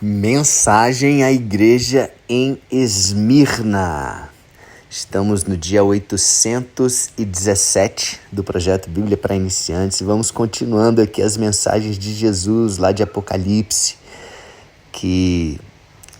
Mensagem à igreja em Esmirna. Estamos no dia 817 do projeto Bíblia para Iniciantes e vamos continuando aqui as mensagens de Jesus lá de Apocalipse, que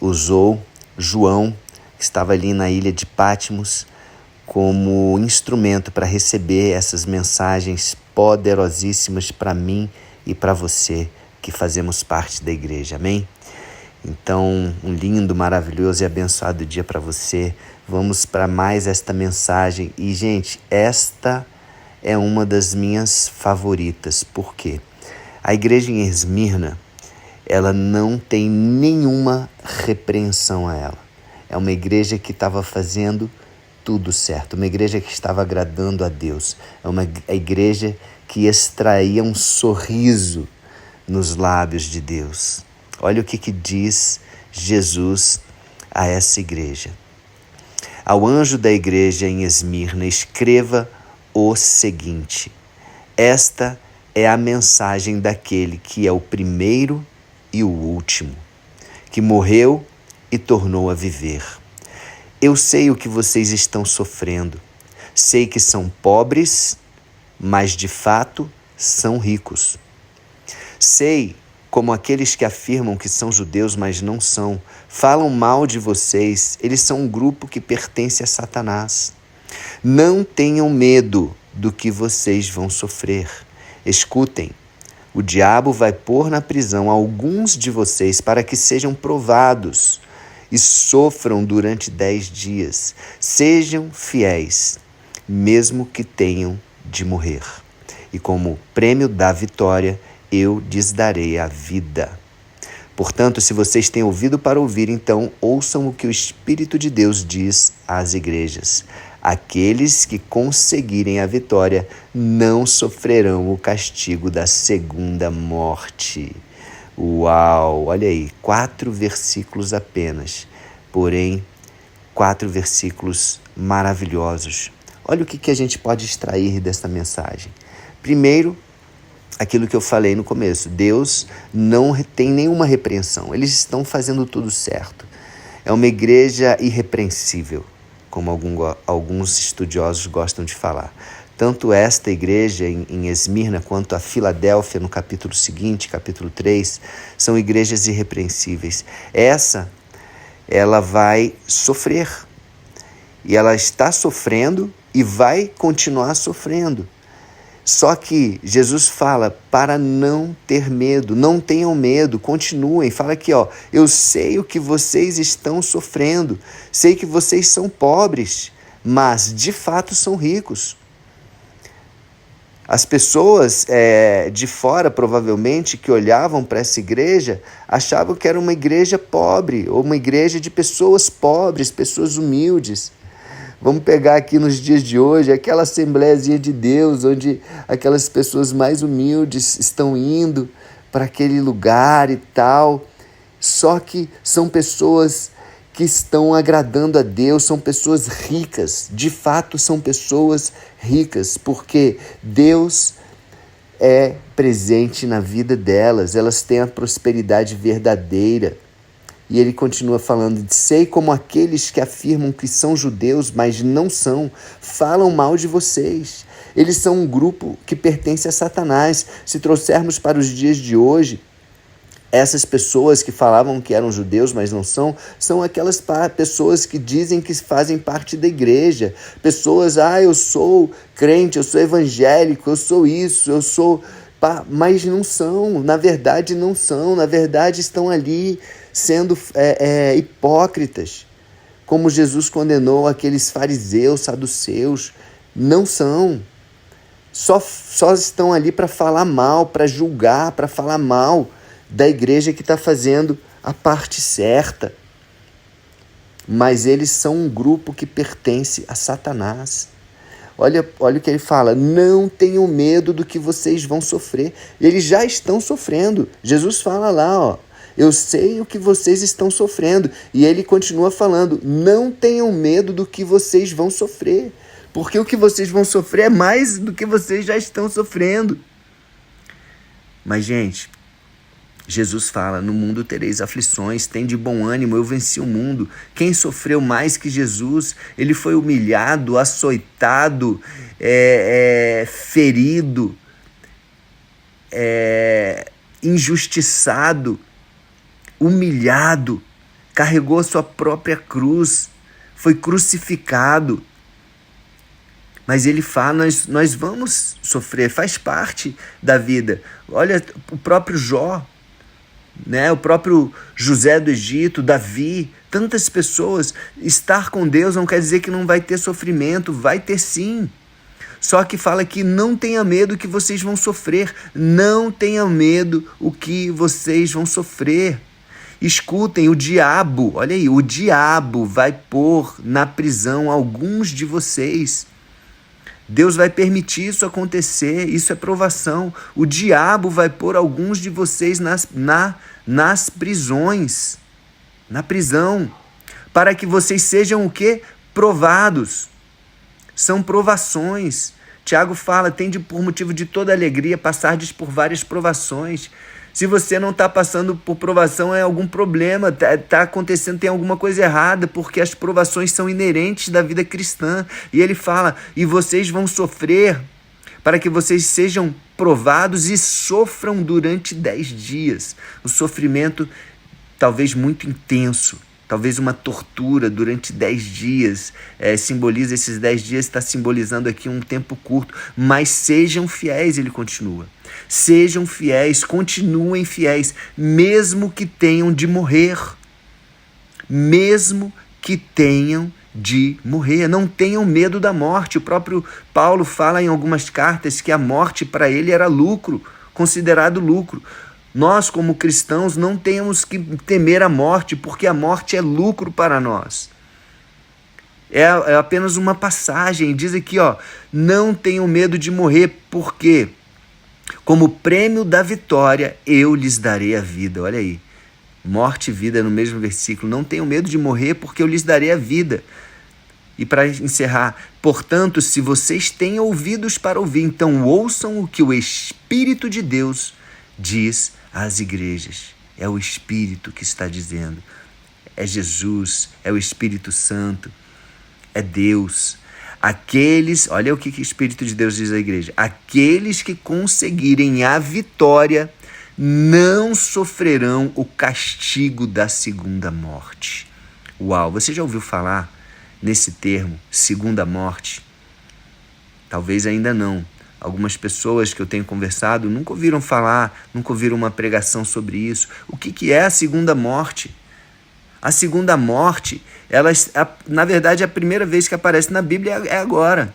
usou João, que estava ali na ilha de Patmos, como instrumento para receber essas mensagens poderosíssimas para mim e para você que fazemos parte da igreja. Amém? Então, um lindo, maravilhoso e abençoado dia para você. Vamos para mais esta mensagem. E, gente, esta é uma das minhas favoritas. Por quê? A igreja em Esmirna, ela não tem nenhuma repreensão a ela. É uma igreja que estava fazendo tudo certo. Uma igreja que estava agradando a Deus. É uma igreja que extraía um sorriso nos lábios de Deus. Olha o que diz Jesus a essa igreja. Ao anjo da igreja em Esmirna, escreva o seguinte: esta é a mensagem daquele que é o primeiro e o último, que morreu e tornou a viver. Eu sei o que vocês estão sofrendo. Sei que são pobres, mas de fato são ricos. Sei como aqueles que afirmam que são judeus, mas não são, falam mal de vocês. Eles são um grupo que pertence a Satanás. Não tenham medo do que vocês vão sofrer. Escutem, o diabo vai pôr na prisão alguns de vocês para que sejam provados e sofram durante 10 dias. Sejam fiéis, mesmo que tenham de morrer. E como prêmio da vitória, eu lhes darei a vida. Portanto, se vocês têm ouvido para ouvir, então ouçam o que o Espírito de Deus diz às igrejas. Aqueles que conseguirem a vitória não sofrerão o castigo da segunda morte. Uau! Olha aí, 4 versículos apenas, porém 4 versículos maravilhosos. Olha o que a gente pode extrair dessa mensagem. Primeiro, aquilo que eu falei no começo, Deus não tem nenhuma repreensão, eles estão fazendo tudo certo. É uma igreja irrepreensível, como alguns estudiosos gostam de falar. Tanto esta igreja em Esmirna quanto a Filadélfia, no capítulo seguinte, capítulo 3, são igrejas irrepreensíveis. Ela vai sofrer, e ela está sofrendo e vai continuar sofrendo. Só que Jesus fala para não ter medo, não tenham medo, continuem. Fala aqui, eu sei o que vocês estão sofrendo, sei que vocês são pobres, mas de fato são ricos. As pessoas de fora, provavelmente, que olhavam para essa igreja, achavam que era uma igreja pobre, ou uma igreja de pessoas pobres, pessoas humildes. Vamos pegar aqui nos dias de hoje aquela Assembleiazinha de Deus, onde aquelas pessoas mais humildes estão indo para aquele lugar e tal. Só que são pessoas que estão agradando a Deus, são pessoas ricas. De fato, são pessoas ricas, porque Deus é presente na vida delas. Elas têm a prosperidade verdadeira. E ele continua falando, sei como aqueles que afirmam que são judeus, mas não são, falam mal de vocês. Eles são um grupo que pertence a Satanás. Se trouxermos para os dias de hoje, essas pessoas que falavam que eram judeus, mas não são, são aquelas pessoas que dizem que fazem parte da igreja. Pessoas, eu sou crente, eu sou evangélico, eu sou isso, eu sou... Mas não são, na verdade não são, na verdade estão ali sendo hipócritas, como Jesus condenou aqueles fariseus, saduceus. Não são, só estão ali para falar mal, para julgar, para falar mal da igreja que está fazendo a parte certa. Mas eles são um grupo que pertence a Satanás. Olha o que ele fala, não tenham medo do que vocês vão sofrer. Eles já estão sofrendo. Jesus fala lá, eu sei o que vocês estão sofrendo. E ele continua falando, não tenham medo do que vocês vão sofrer. Porque o que vocês vão sofrer é mais do que vocês já estão sofrendo. Mas, gente, Jesus fala: no mundo tereis aflições, tem de bom ânimo, eu venci o mundo. Quem sofreu mais que Jesus? Ele foi humilhado, açoitado, ferido, injustiçado, humilhado, carregou a sua própria cruz, foi crucificado. Mas ele fala, nós vamos sofrer, faz parte da vida. Olha o próprio Jó, né? O próprio José do Egito, Davi, tantas pessoas. Estar com Deus não quer dizer que não vai ter sofrimento, vai ter sim. Só que fala que não tenha medo que vocês vão sofrer, não tenha medo o que vocês vão sofrer. Escutem, o diabo, olha aí, o diabo vai pôr na prisão alguns de vocês. Deus vai permitir isso acontecer, isso é provação. O diabo vai pôr alguns de vocês nas prisões, na prisão, para que vocês sejam o quê? Provados. São provações. Tiago fala, tende por motivo de toda alegria passardes por várias provações. Se você não está passando por provação, é algum problema, está acontecendo, tem alguma coisa errada, porque as provações são inerentes da vida cristã. E ele fala, e vocês vão sofrer para que vocês sejam provados e sofram durante 10 dias. O sofrimento talvez muito intenso, talvez uma tortura durante 10 dias, simboliza esses 10 dias, está simbolizando aqui um tempo curto, mas sejam fiéis, ele continua. Sejam fiéis, continuem fiéis, mesmo que tenham de morrer. Mesmo que tenham de morrer. Não tenham medo da morte. O próprio Paulo fala em algumas cartas que a morte para ele era lucro, considerado lucro. Nós, como cristãos, não temos que temer a morte, porque a morte é lucro para nós. É apenas uma passagem. Diz aqui, não tenham medo de morrer, porque como prêmio da vitória, eu lhes darei a vida. Olha aí, morte e vida no mesmo versículo. Não tenham medo de morrer, porque eu lhes darei a vida. E para encerrar, portanto, se vocês têm ouvidos para ouvir, então ouçam o que o Espírito de Deus diz às igrejas. É o Espírito que está dizendo. É Jesus, é o Espírito Santo, é Deus. Olha o que o Espírito de Deus diz à igreja. Aqueles que conseguirem a vitória não sofrerão o castigo da segunda morte. Uau, você já ouviu falar nesse termo, segunda morte? Talvez ainda não. Algumas pessoas que eu tenho conversado nunca ouviram falar, nunca ouviram uma pregação sobre isso. O que é a segunda morte? A segunda morte, na verdade, a primeira vez que aparece na Bíblia é agora.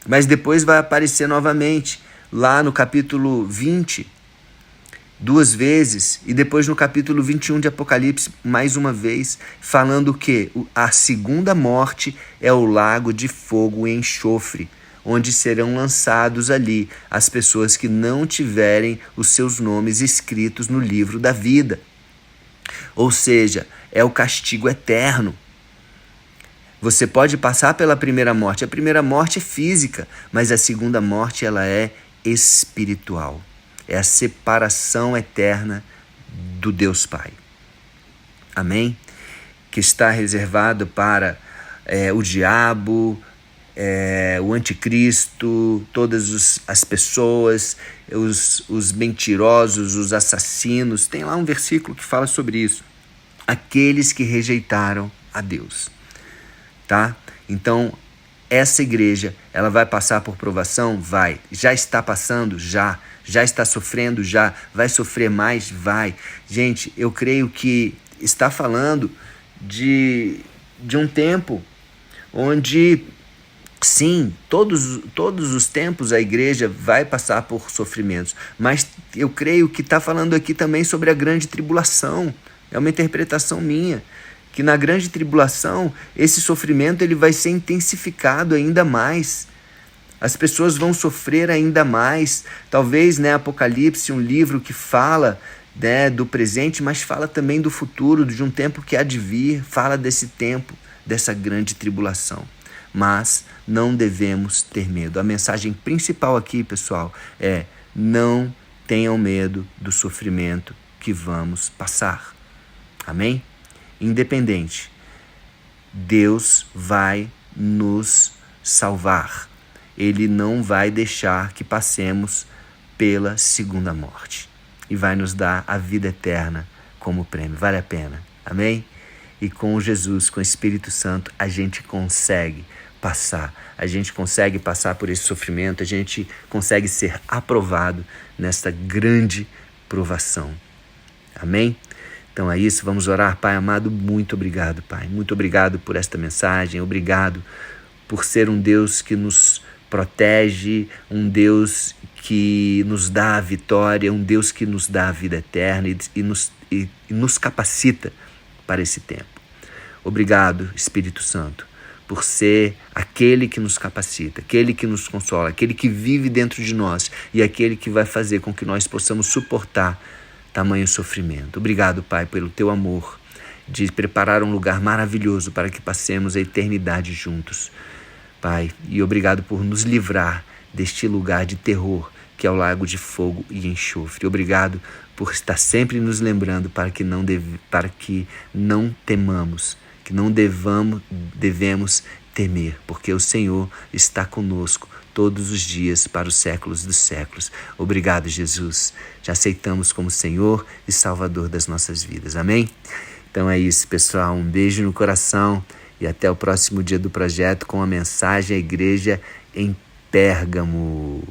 Mas depois vai aparecer novamente, lá no capítulo 20, 2 vezes, e depois no capítulo 21 de Apocalipse, mais uma vez, falando que a segunda morte é o lago de fogo e enxofre, onde serão lançados ali as pessoas que não tiverem os seus nomes escritos no livro da vida. Ou seja, é o castigo eterno. Você pode passar pela primeira morte. A primeira morte é física, mas a segunda morte ela é espiritual. É a separação eterna do Deus Pai. Amém? Que está reservado para o diabo, o anticristo, todas as pessoas, os mentirosos, os assassinos. Tem lá um versículo que fala sobre isso. Aqueles que rejeitaram a Deus. Tá? Então, essa igreja, ela vai passar por provação? Vai. Já está passando? Já. Já está sofrendo? Já. Vai sofrer mais? Vai. Gente, eu creio que está falando de um tempo onde, sim, todos os tempos a igreja vai passar por sofrimentos, mas eu creio que está falando aqui também sobre a grande tribulação. É uma interpretação minha, que na grande tribulação esse sofrimento ele vai ser intensificado ainda mais. As pessoas vão sofrer ainda mais. Talvez, Apocalipse, um livro que fala do presente, mas fala também do futuro, de um tempo que há de vir, fala desse tempo, dessa grande tribulação. Mas não devemos ter medo. A mensagem principal aqui, pessoal, é: não tenham medo do sofrimento que vamos passar. Amém? Independente, Deus vai nos salvar. Ele não vai deixar que passemos pela segunda morte e vai nos dar a vida eterna como prêmio. Vale a pena. Amém? E com Jesus, com o Espírito Santo, a gente consegue passar. A gente consegue passar por esse sofrimento, a gente consegue ser aprovado nesta grande provação. Amém? Então é isso, vamos orar. Pai amado, muito obrigado, Pai. Muito obrigado por esta mensagem, obrigado por ser um Deus que nos protege, um Deus que nos dá a vitória, um Deus que nos dá a vida eterna e nos capacita para esse tempo. Obrigado, Espírito Santo, por ser aquele que nos capacita, aquele que nos consola, aquele que vive dentro de nós e aquele que vai fazer com que nós possamos suportar tamanho sofrimento. Obrigado, Pai, pelo teu amor de preparar um lugar maravilhoso para que passemos a eternidade juntos. Pai, e obrigado por nos livrar deste lugar de terror que é o lago de fogo e enxofre. Obrigado por estar sempre nos lembrando para que não temamos, que não devemos temer, porque o Senhor está conosco todos os dias para os séculos dos séculos. Obrigado, Jesus. Te aceitamos como Senhor e Salvador das nossas vidas. Amém? Então é isso, pessoal. Um beijo no coração e até o próximo dia do projeto com a mensagem à igreja em Pérgamo.